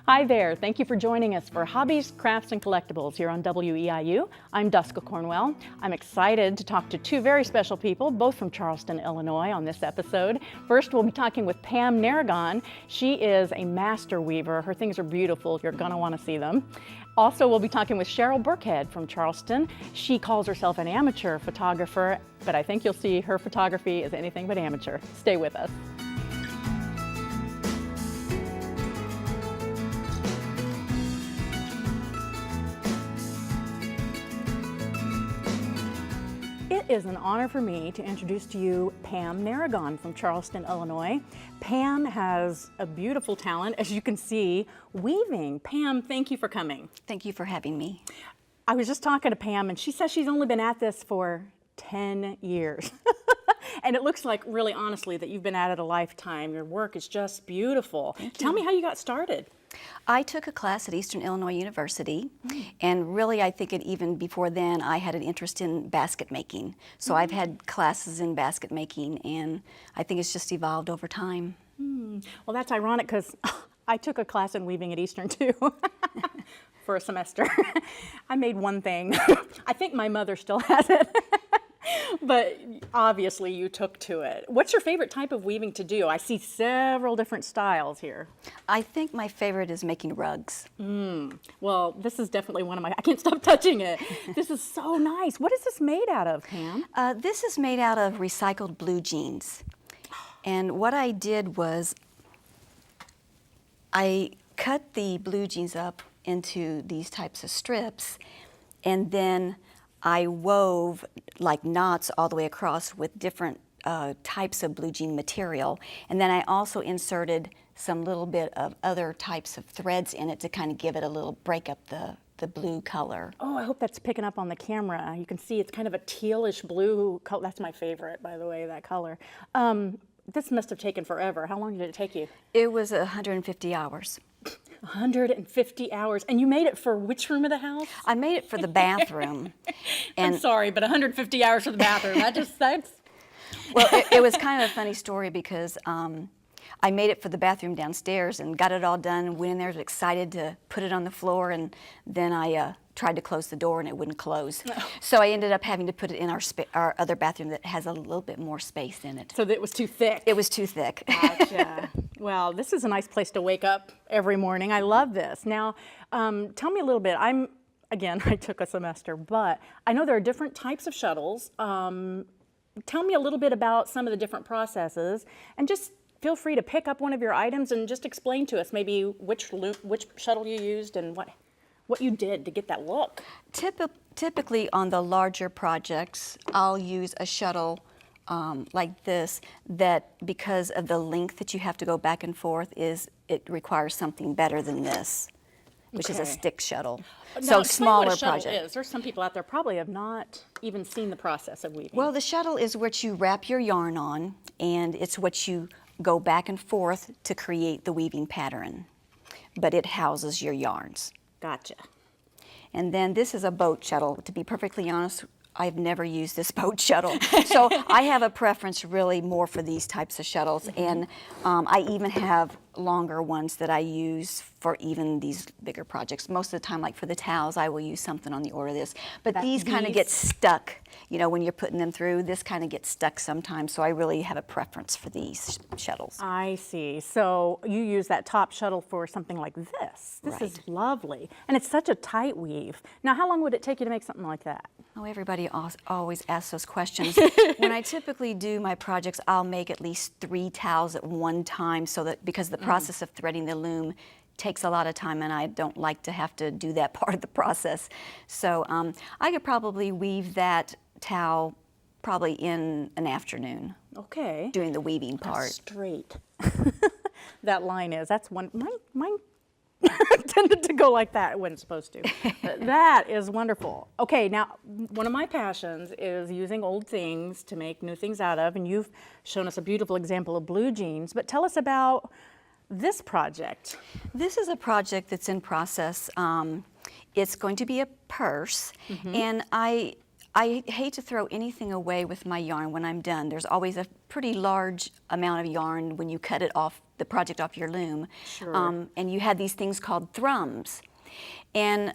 Hi there. Thank you for joining us for Hobbies, Crafts, and Collectibles here on WEIU. I'm Duska Cornwell. I'm excited to talk to two very special people, both from Charleston, Illinois, on this episode. First, we'll be talking with Pam Naragon. She is a master weaver. Her things are beautiful. You're going to want to see them. Also, we'll be talking with Cheryl Birkhead from Charleston. She calls herself an amateur photographer, but I think you'll see her photography is anything but amateur. Stay with us. It is an honor for me to introduce to you Pam Naragon from Charleston, Illinois. Pam has a beautiful talent, as you can see, weaving. Pam, thank you for coming. Thank you for having me. I was just talking to Pam, and she says she's only been at this for 10 years. And it looks like, really honestly, that you've been at it a lifetime. Your work is just beautiful. Tell me how you got started. I took a class at Eastern Illinois University, and really I think even before then I had an interest in basket making. So I've had classes in basket making, and I think it's just evolved over time. Well, that's ironic because I took a class in weaving at Eastern too for a semester. I made one thing. I think my mother still has it. But obviously you took to it. What's your favorite type of weaving to do? I see several different styles here. I think my favorite is making rugs. Well, this is definitely one of my, I can't stop touching it. This is so nice. What is this made out of, Pam? This is made out of recycled blue jeans. And what I did was I cut the blue jeans up into these types of strips, and then I wove like knots all the way across with different types of blue jean material. And then I also inserted some little bit of other types of threads in it to kind of give it a little, break up the blue color. Oh, I hope that's picking up on the camera. You can see it's kind of a tealish blue color. That's my favorite, by the way, that color. This must have taken forever. How long did it take you? It was 150 hours. 150 hours. And you made it for which room of the house? I made it for the bathroom. And I'm sorry, but 150 hours for the bathroom, that's... Well, it was kind of a funny story because I made it for the bathroom downstairs and got it all done, went in there excited to put it on the floor, and then I tried to close the door and it wouldn't close. Oh. So I ended up having to put it in our other bathroom that has a little bit more space in it. So that it was too thick? It was too thick. Gotcha. Well, this is a nice place to wake up every morning. I love this. Now, tell me a little bit. Again, I took a semester, but I know there are different types of shuttles. Tell me a little bit about some of the different processes, and just feel free to pick up one of your items and just explain to us maybe which shuttle you used and what you did to get that look. Typically on the larger projects, I'll use a shuttle like this, that because of the length that you have to go back and forth, it requires something better than this, which is a stick shuttle. Now, so smaller what a shuttle project. Is. There's some people out there probably have not even seen the process of weaving. Well, the shuttle is what you wrap your yarn on, and it's what you go back and forth to create the weaving pattern, but it houses your yarns. Gotcha. And then this is a boat shuttle. To be perfectly honest, I've never used this boat shuttle. So I have a preference really more for these types of shuttles. And I even have longer ones that I use for even these bigger projects. Most of the time, like for the towels, I will use something on the order of this. But these kind of get stuck, you know, when you're putting them through. This kind of gets stuck sometimes, so I really have a preference for these shuttles. I see. So you use that top shuttle for something like this. This is lovely. And it's such a tight weave. Now, how long would it take you to make something like that? Oh, everybody always asks those questions. When I typically do my projects, I'll make at least 3 towels at one time, so that because the process of threading the loom takes a lot of time, and I don't like to have to do that part of the process. So I could probably weave that towel probably in an afternoon. Okay. Doing the weaving part. That's straight. That line is. That's one. Mine tended to go like that. It wasn't supposed to. That is wonderful. Okay, now one of my passions is using old things to make new things out of, and you've shown us a beautiful example of blue jeans, but tell us about this project. This is a project that's in process. It's going to be a purse, and I I hate to throw anything away with my yarn when I'm done. There's always a pretty large amount of yarn when you cut it off, the project off your loom. Sure. And you had these things called thrums. And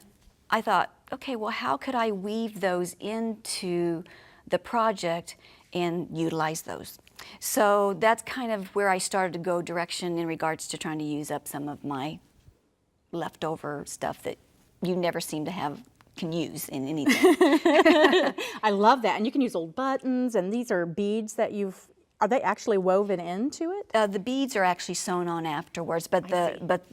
I thought, okay, well, how could I weave those into the project and utilize those? So that's kind of where I started to go direction in regards to trying to use up some of my leftover stuff that you never seem to can use in anything. I love that. And you can use old buttons, and these are beads that are they actually woven into it? The beads are actually sewn on afterwards, but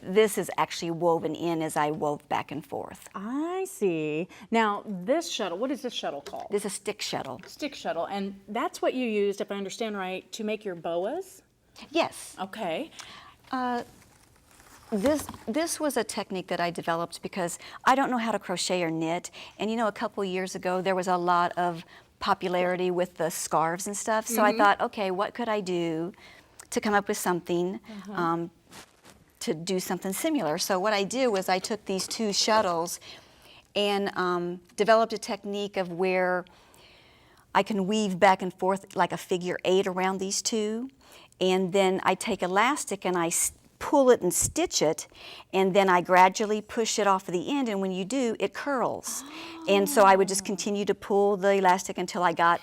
this is actually woven in as I wove back and forth. I see. Now this shuttle, what is this shuttle called? This is a stick shuttle. Stick shuttle, and that's what you used, if I understand right, to make your boas? Yes. Okay. This was a technique that I developed because I don't know how to crochet or knit, and a couple years ago there was a lot of popularity with the scarves and stuff, so I thought, okay, what could I do to come up with something to do something similar? So what I did was I took these two shuttles and developed a technique of where I can weave back and forth like a figure 8 around these two, and then I take elastic and I pull it and stitch it, and then I gradually push it off of the end, and when you do, it curls. And so I would just continue to pull the elastic until I got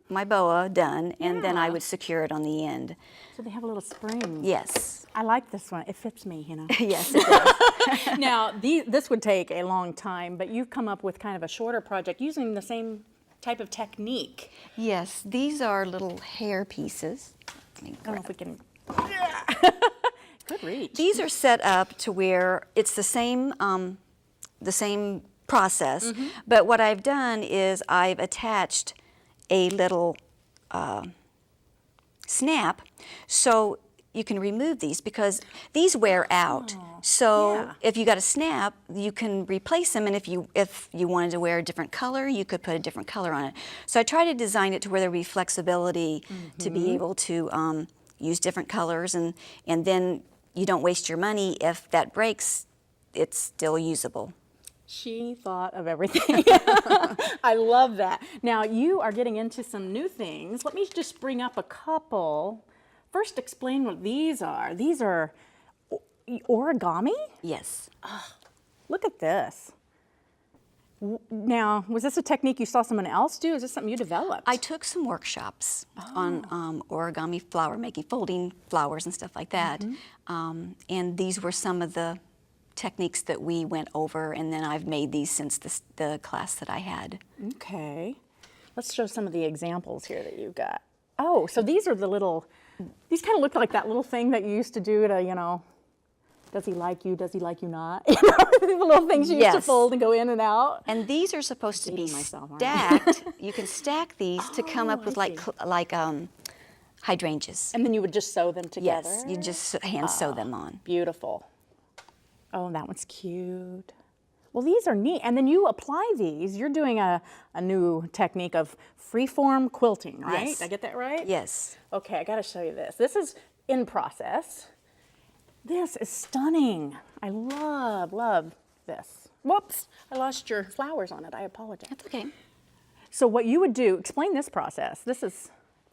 my boa done, and then I would secure it on the end. So they have a little spring. Yes. I like this one. It fits me, Yes, it does. Now, this would take a long time, but you've come up with kind of a shorter project using the same type of technique. Yes, these are little hair pieces. I don't know if we can... Good reach. These are set up to where it's the same process, but what I've done is I've attached a little snap so you can remove these because these wear out. So if you got a snap, you can replace them, and if you wanted to wear a different color, you could put a different color on it. So I try to design it to where there would be flexibility to be able to use different colors, and then you don't waste your money. If that breaks, it's still usable. She thought of everything. I love that. Now, you are getting into some new things. Let me just bring up a couple. First, explain what these are. These are origami? Yes. Look at this. Now, was this a technique you saw someone else do? Is this something you developed? I took some workshops on origami flower making, folding flowers and stuff like that. And these were some of the techniques that we went over, and then I've made these since the class that I had. Okay. Let's show some of the examples here that you got. Oh, so these are the little, these kind of look like that little thing that you used to do to, does he like you not? The little things you used to fold and go in and out. And these are supposed to be myself, aren't stacked. You can stack these to come up with like hydrangeas. And then you would just sew them together? Yes, you just hand sew them on. Beautiful. Oh, that one's cute. Well, these are neat. And then you apply these. You're doing a new technique of freeform quilting, right? Yes. Did I get that right? Yes. Okay, I got to show you this. This is in process. This is stunning. I love this. Whoops, I lost your flowers on it. I apologize. That's okay. So what you would do, explain this process. This is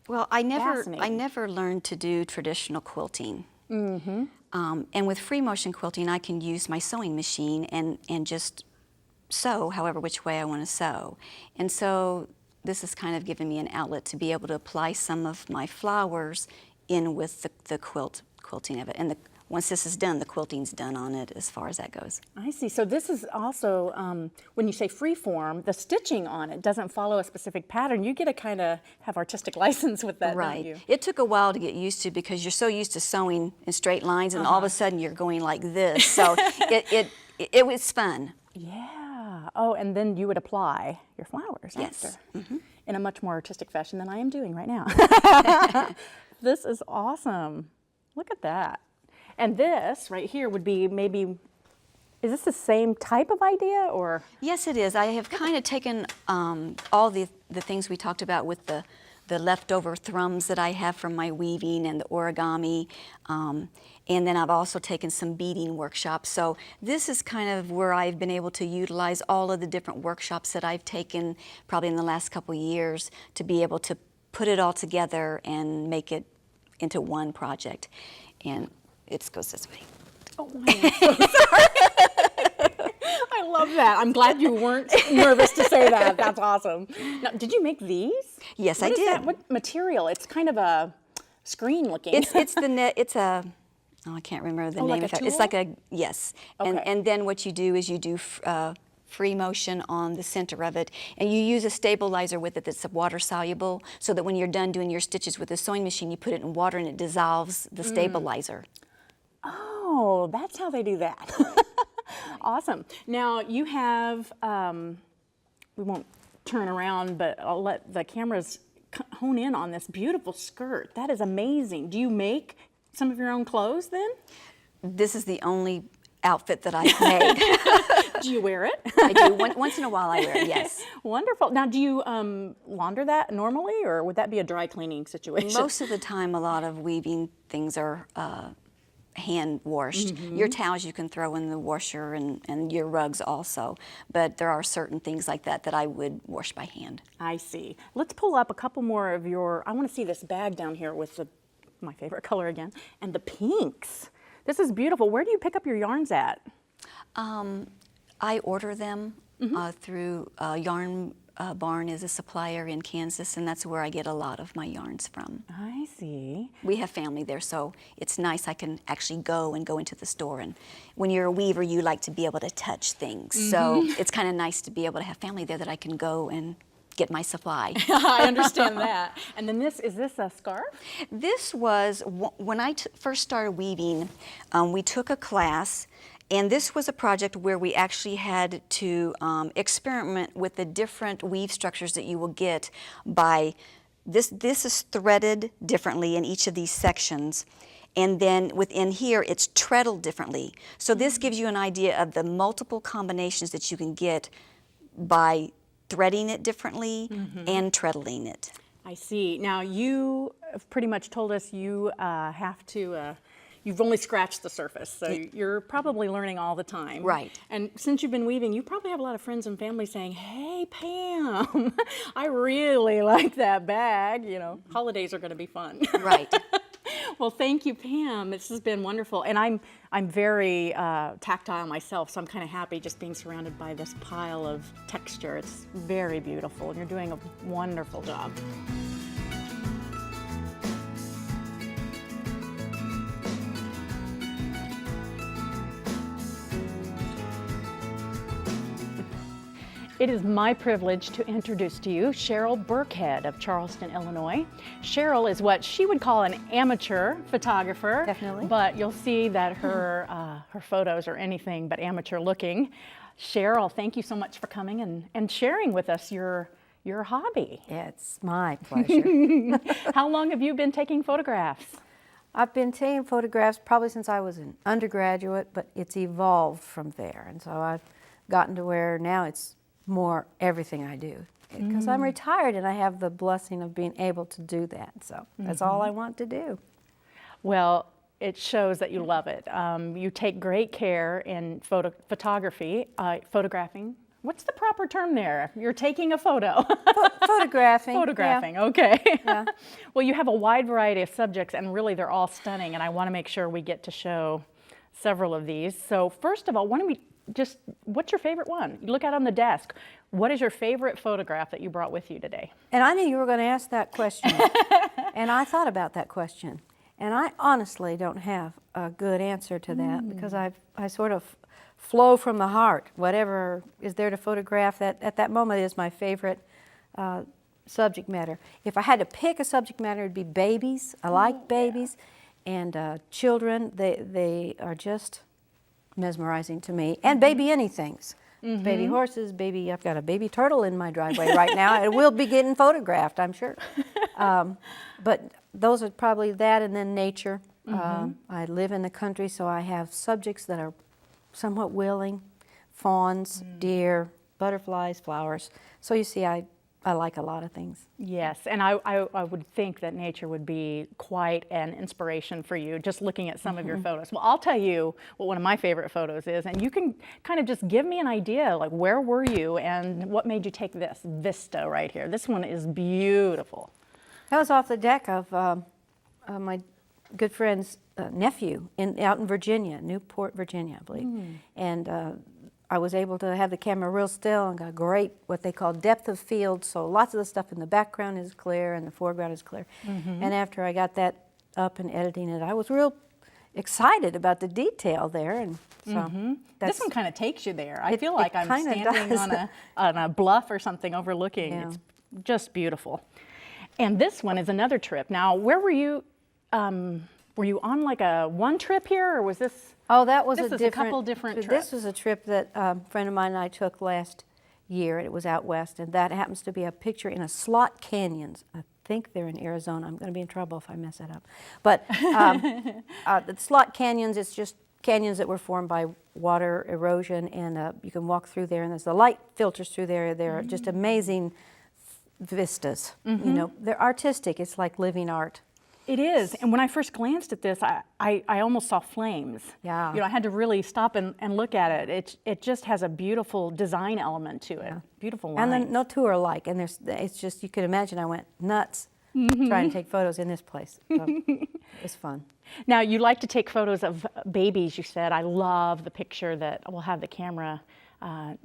Well, I fascinating. never learned to do traditional quilting. And with free motion quilting, I can use my sewing machine and just sew however which way I want to sew. And so this has kind of given me an outlet to be able to apply some of my flowers in with the quilting of it. And once this is done, the quilting's done on it as far as that goes. I see. So this is also, when you say free form, the stitching on it doesn't follow a specific pattern. You get to kind of have artistic license with that, Right. don't you? It took a while to get used to because you're so used to sewing in straight lines, and all of a sudden you're going like this. So it was fun. Yeah. Oh, and then you would apply your flowers Yes. after in a much more artistic fashion than I am doing right now. This is awesome. Look at that. And this right here would be maybe, is this the same type of idea or? Yes, it is. I have kind of taken all the things we talked about with the the leftover thrums that I have from my weaving and the origami. And then I've also taken some beading workshops. So this is kind of where I've been able to utilize all of the different workshops that I've taken probably in the last couple of years to be able to put it all together and make it into one project. And it goes this way. Oh, I'm so sorry. I love that. I'm glad you weren't nervous to say that. That's awesome. Now, did you make these? Yes, What I is did. that? What material? It's kind of a screen looking. It's the net. It's a. Oh, I can't remember the name like of a it. It's tool? like a yes. Okay. And then what you do is you do free motion on the center of it, and you use a stabilizer with it that's water soluble, so that when you're done doing your stitches with the sewing machine, you put it in water and it dissolves the stabilizer. Oh, that's how they do that. Awesome. Now you have, we won't turn around, but I'll let the cameras hone in on this beautiful skirt. That is amazing. Do you make some of your own clothes then? This is the only outfit that I've made. Do you wear it? I do. Once in a while I wear it, yes. Wonderful. Now, do you launder that normally, or would that be a dry cleaning situation? Most of the time, a lot of weaving things are hand washed. Your towels you can throw in the washer, and your rugs also. But there are certain things like that that I would wash by hand. I see. Let's pull up a couple more of your, I want to see this bag down here with my favorite color again, and the pinks. This is beautiful. Where do you pick up your yarns at? I order them through Yarn Barn is a supplier in Kansas, and that's where I get a lot of my yarns from. I see. We have family there, so it's nice. I can actually go into the store, and when you're a weaver, you like to be able to touch things. So it's kind of nice to be able to have family there that I can go and get my supply. I understand that. And then is this a scarf? This was, when I first started weaving, we took a class, and this was a project where we actually had to experiment with the different weave structures that you will get by, this is threaded differently in each of these sections. And then within here, it's treadled differently. So this gives you an idea of the multiple combinations that you can get by threading it differently and treadling it. I see. Now you have pretty much told us you have to, you've only scratched the surface, so you're probably learning all the time. Right. And since you've been weaving, you probably have a lot of friends and family saying, hey, Pam, I really like that bag. You know, holidays are going to be fun. Right. Well, thank you, Pam. This has been wonderful. And I'm very tactile myself, so I'm kind of happy just being surrounded by this pile of texture. It's very beautiful, and you're doing a wonderful job. It is my privilege to introduce to you Cheryl Birkhead of Charleston, Illinois. Cheryl is what she would call an amateur photographer. Definitely. But you'll see that her photos are anything but amateur looking. Cheryl, thank you so much for coming and sharing with us your hobby. It's my pleasure. How long have you been taking photographs? I've been taking photographs probably since I was an undergraduate, but it's evolved from there. And so I've gotten to where now it's more everything I do. Because I'm retired and I have the blessing of being able to do that. So that's all I want to do. Well, it shows that you love it. You take great care in photographing. What's the proper term there? You're taking a photo. Photographing. Photographing, yeah. okay. Yeah. Well, you have a wide variety of subjects, and really they're all stunning, and I want to make sure we get to show several of these. So first of all, why don't we what's your favorite one? You look out on the desk. What is your favorite photograph that you brought with you today? And I knew you were going to ask that question. And I thought about that question. And I honestly don't have a good answer to that because I sort of flow from the heart. Whatever is there to photograph that at that moment is my favorite subject matter. If I had to pick a subject matter, it'd be babies. I like babies. And children, they are just mesmerizing to me. And baby anythings. Baby horses, I've got a baby turtle in my driveway right now. It will be getting photographed, I'm sure. But those are probably that, and then nature. I live in the country, so I have subjects that are somewhat willing. Fawns, deer, butterflies, flowers. So you see, I I like a lot of things. Yes, and I would think that nature would be quite an inspiration for you, just looking at some of your photos. Well, I'll tell you what one of my favorite photos is, and you can kind of just give me an idea, like where were you and what made you take this vista right here. This one is beautiful. That was off the deck of my good friend's nephew out in Virginia, Newport, Virginia, I believe. And I was able to have the camera real still and got great, what they call depth of field, so lots of the stuff in the background is clear and the foreground is clear. And after I got that up and editing it, I was real excited about the detail there. And so This one kind of takes you there. I feel like I'm standing on a bluff or something overlooking. Yeah. It's just beautiful. And this one is another trip. Now, where were you? Were you on like a one trip here, or was this? Oh, that was This is a couple different trips. This was a trip that a friend of mine and I took last year. It was out west, and that happens to be a picture in a slot canyons. I think they're in Arizona. I'm going to be in trouble if I mess that up. But the slot canyons, it's just canyons that were formed by water erosion, and you can walk through there, and there's the light filters through there. They're just amazing vistas. You know, they're artistic. It's like living art. It is, and when I first glanced at this, I almost saw flames. Yeah. You know, I had to really stop and look at it. It just has a beautiful design element to it. Beautiful lines. And then no two are alike, and it's just, you could imagine I went nuts trying to take photos in this place. So it's fun. Now, you like to take photos of babies, you said. I love the picture that we'll have the camera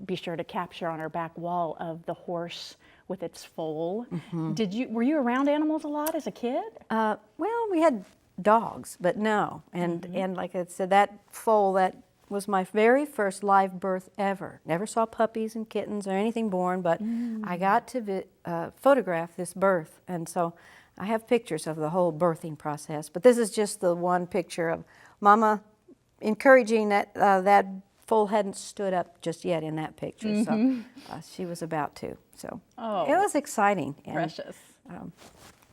be sure to capture on our back wall of the horse with its foal. Were you around animals a lot as a kid? Well, we had dogs, but no. And like I said, that foal, that was my very first live birth ever. Never saw puppies and kittens or anything born, but I got to photograph this birth. And so I have pictures of the whole birthing process. But this is just the one picture of Mama encouraging that that foal hadn't stood up just yet in that picture. So she was about to. So it was exciting. And, Precious.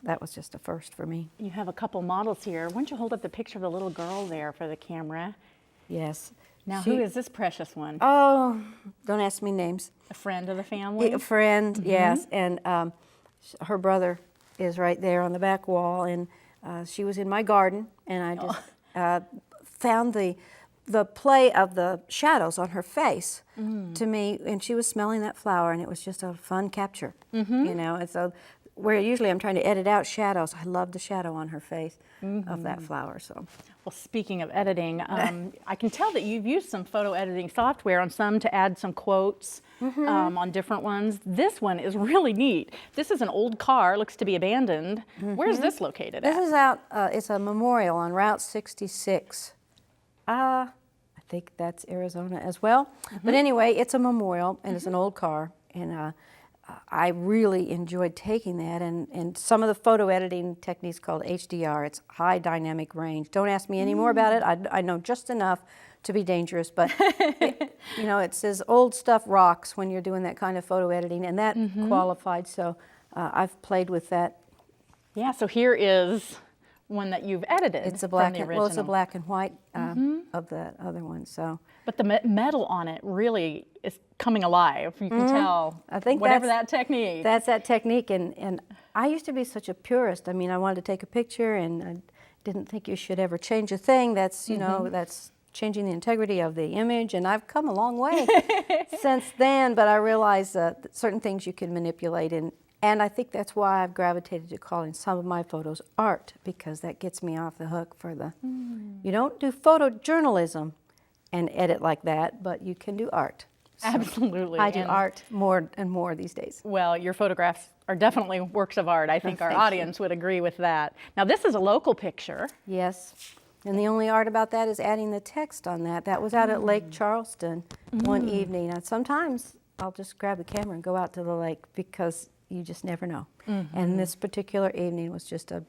that was just a first for me. You have a couple models here. Why don't you hold up the picture of the little girl there for the camera? Yes. Now, who is this precious one? Oh, don't ask me names. A friend of the family? A friend, yes. And her brother is right there on the back wall. And she was in my garden. And I just found the play of the shadows on her face to me. And she was smelling that flower. And it was just a fun capture, you know. And so where usually I'm trying to edit out shadows, I love the shadow on her face of that flower. So. Well, speaking of editing, I can tell that you've used some photo editing software on some to add some quotes on different ones. This one is really neat. This is an old car, looks to be abandoned. Where's this located This at? is out, it's a memorial on Route 66. I think that's Arizona as well. But anyway, it's a memorial, and it's an old car. And I really enjoyed taking that, and some of the photo editing techniques called HDR. It's high dynamic range. Don't ask me any more about it. I know just enough to be dangerous, but you know, it says old stuff rocks when you're doing that kind of photo editing, and that qualified. So I've played with that. Yeah, so here is one that you've edited. It's a from black the and, original. well, it's a black and white of the other one. So. But the metal on it really is coming alive. You can tell. I think whatever that technique. That's that technique, and I used to be such a purist. I mean, I wanted to take a picture, and I didn't think you should ever change a thing. That's, you know, that's changing the integrity of the image, and I've come a long way since then. But I realized that certain things you can manipulate, and I think that's why I've gravitated to calling some of my photos art, because that gets me off the hook for the. You don't do photojournalism and edit like that, but you can do art. So Absolutely. I do art more and more these days. Well, your photographs are definitely works of art. I think our audience would agree with that. Now, this is a local picture. Yes. And the only art about that is adding the text on that. That was out at Lake Charleston one evening. And sometimes I'll just grab the camera and go out to the lake, because you just never know. And this particular evening was just a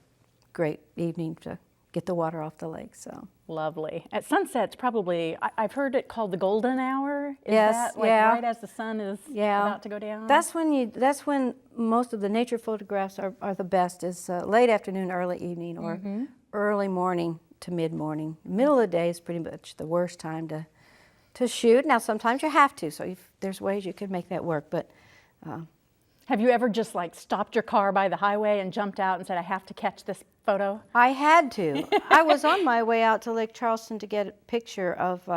great evening to get the water off the lake. So Lovely. At sunset, it's probably, I've heard it called the golden hour. Is Yes, that like yeah. right as the sun is about to go down? That's when most of the nature photographs are the best, is late afternoon, early evening, or early morning to mid-morning. Middle of the day is pretty much the worst time to shoot. Now, sometimes you have to, so there's ways you can make that work, but Have you ever just like stopped your car by the highway and jumped out and said, I have to catch this photo? I had to. I was on my way out to Lake Charleston to get a picture of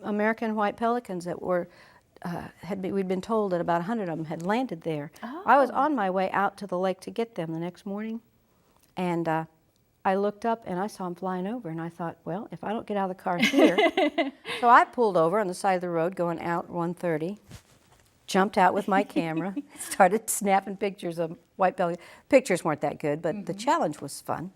American white pelicans that were, we'd been told that about 100 of them had landed there. Oh. I was on my way out to the lake to get them the next morning, and I looked up and I saw them flying over, and I thought, well, if I don't get out of the car here. So I pulled over on the side of the road going out 130, jumped out with my camera, started snapping pictures of white pelicans. Pictures weren't that good, but the challenge was fun.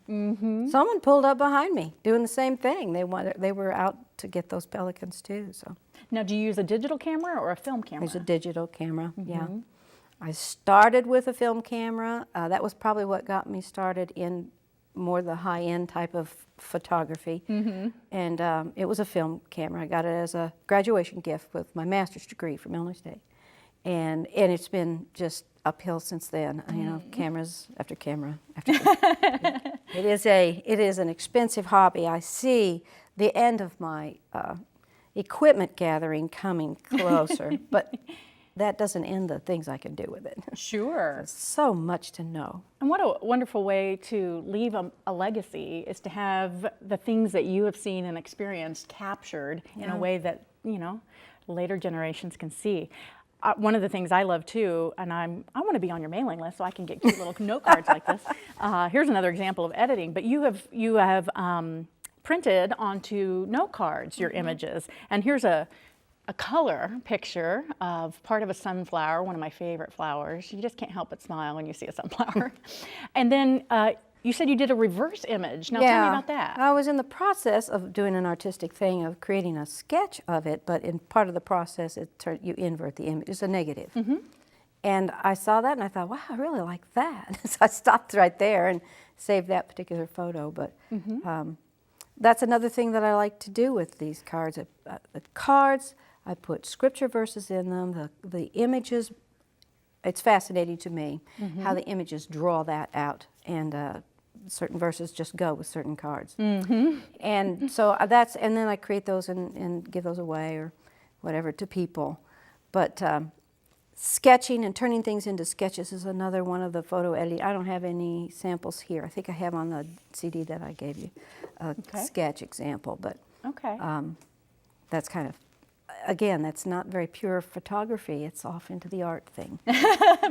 Someone pulled up behind me doing the same thing. They were out to get those pelicans too. So Now, do you use a digital camera or a film camera? there's a digital camera, yeah. I started with a film camera. That was probably what got me started in more the high-end type of photography. And it was a film camera. I got it as a graduation gift with my master's degree from Illinois State. And it's been just uphill since then. You know, cameras after camera after camera. It is an expensive hobby. I see the end of my equipment gathering coming closer, but that doesn't end the things I can do with it. Sure. So much to know. And what a wonderful way to leave a legacy is to have the things that you have seen and experienced captured in a way that, you know, later generations can see. One of the things I love too, and I want to be on your mailing list so I can get cute little note cards like this. Here's another example of editing, but you have printed onto note cards your images, and here's a color picture of part of a sunflower, one of my favorite flowers. You just can't help but smile when you see a sunflower. And then you said you did a reverse image. Now tell me about that. I was in the process of doing an artistic thing of creating a sketch of it, but in part of the process, you invert the image. It's a negative. And I saw that and I thought, wow, I really like that. So I stopped right there and saved that particular photo. But that's another thing that I like to do with these cards. The cards, I put scripture verses in them, the images. It's fascinating to me how the images draw that out, and certain verses just go with certain cards. And so and then I create those and give those away or whatever to people. But sketching and turning things into sketches is another one of the photo editing. I don't have any samples here. I think I have on the CD that I gave you a sketch example, but that's kind of, again, that's not very pure photography. It's off into the art thing.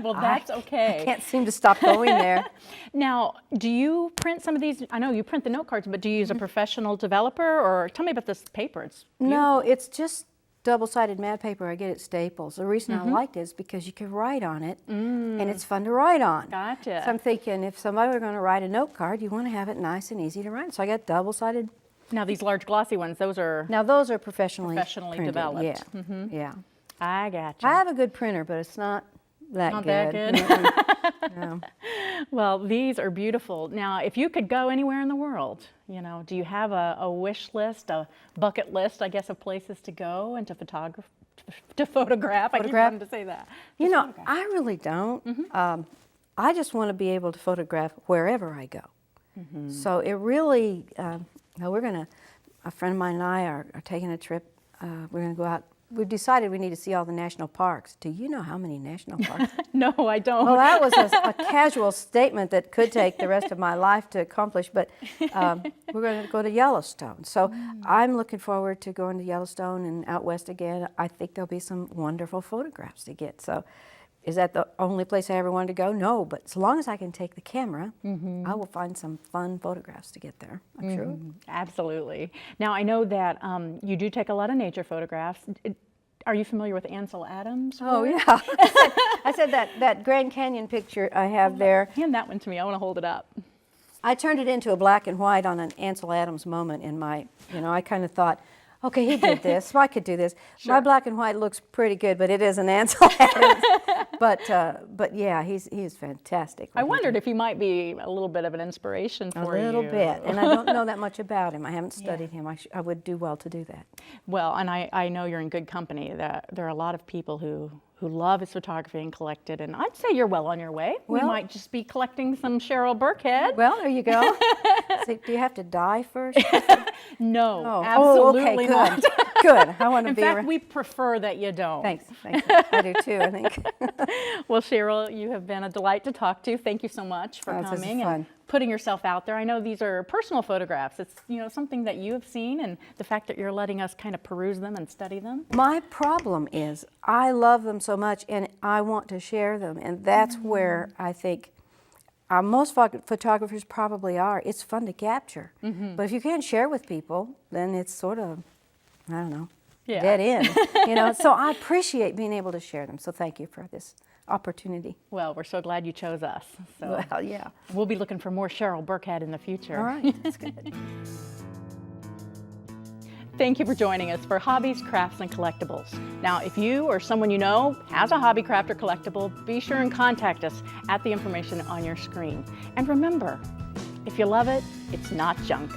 Well, that's okay. I can't seem to stop going there. Now, do you print some of these? I know you print the note cards, but do you use a professional developer? Or tell me about this paper. It's beautiful. No, it's just double-sided matte paper I get at Staples. The reason I liked it is because you can write on it, and it's fun to write on. Gotcha. So I'm thinking, if somebody were going to write a note card, you want to have it nice and easy to write. So I got double-sided. Now, these large glossy ones, those are Now those are professionally printed. developed. Yeah, yeah. I gotcha. I have a good printer, but it's not that Not good. that good? No. Well, these are beautiful. Now, if you could go anywhere in the world, you know, do you have a wish list, a bucket list, I guess, of places to go and to photograph? I keep wanting to say that. You know, I really don't. I just want to be able to photograph wherever I go. So it really, a friend of mine and I are taking a trip. We're going to go out. We've decided we need to see all the national parks. Do you know how many national parks? No, I don't. Well, that was a casual statement that could take the rest of my life to accomplish, but we're going to go to Yellowstone. So I'm looking forward to going to Yellowstone and out west again. I think there'll be some wonderful photographs to get. So is that the only place I ever wanted to go? No, but as long as I can take the camera, I will find some fun photographs to get there, I'm sure. Absolutely. Now, I know that you do take a lot of nature photographs. Are you familiar with Ansel Adams? Oh, yeah. I said that Grand Canyon picture I have there. Hand that one to me. I want to hold it up. I turned it into a black and white on an Ansel Adams moment in my, I kind of thought, okay, he did this, so I could do this. Sure. My black and white looks pretty good, but it is an Ansel Adams. But yeah, he's fantastic. I wondered if he might be a little bit of an inspiration for you. A little bit, and I don't know that much about him. I haven't studied him. I would do well to do that. Well, and I know you're in good company. That there are a lot of people who love his photography and collect it, and I'd say you're well on your way. We might just be collecting some Cheryl Birkhead. Well, there you go. So, do you have to die first? No, Oh. absolutely Okay, not. good. Good. I want to In be fact, around. we prefer that you don't. Thanks. I do too, I think. Well, Cheryl, you have been a delight to talk to. Thank you so much for Oh, this is coming fun. and putting yourself out there. I know these are personal photographs. It's, you know, something that you have seen, and the fact that you're letting us kind of peruse them and study them. My problem is I love them so much and I want to share them, and that's where I think most photographers probably are. It's fun to capture, but if you can't share with people, then it's sort of, I don't know, Yeah. dead end. You know, so I appreciate being able to share them. So thank you for this opportunity. Well, we're so glad you chose us. So Well, yeah. we'll be looking for more Cheryl Birkhead in the future. All right, that's good. Thank you for joining us for Hobbies, Crafts, and Collectibles. Now, if you or someone you know has a hobby, craft, or collectible, be sure and contact us at the information on your screen. And remember, if you love it, it's not junk.